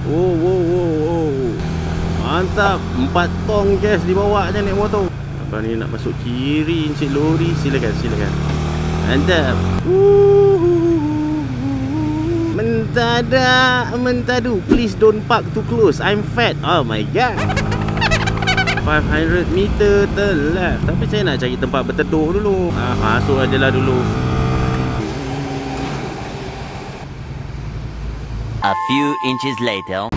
Oh, wow, wow, wow. Mantap. 4 tong gas dibawa je naik motor. Abang ni nak masuk kiri Encik lori. Silakan, silakan. Mantap. Mentadu. Please don't park too close. I'm fat. Oh my god. 500 meter terlap. Tapi saya nak cari tempat berteduh dulu. Masuk aje lah dulu. A few inches later.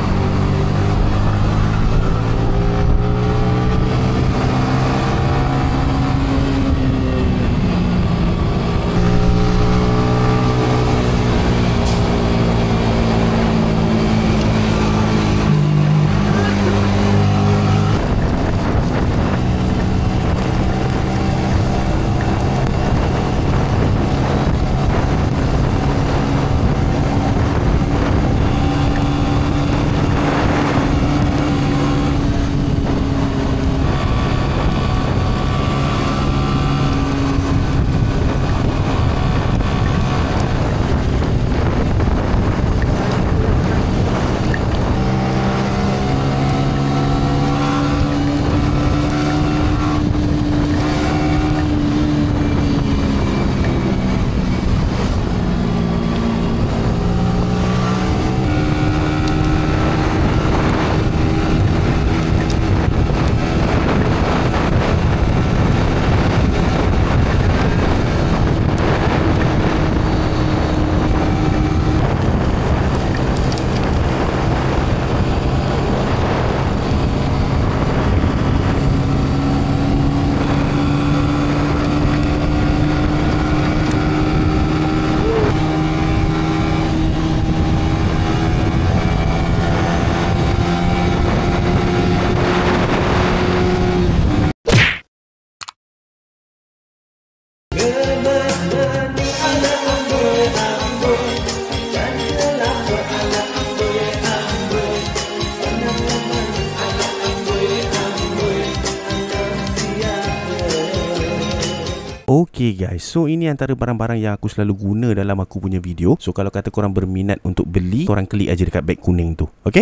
Okay guys, so ini antara barang-barang yang aku selalu guna dalam aku punya video. So kalau kata korang berminat untuk beli, korang klik aja dekat beg kuning tu. Okay?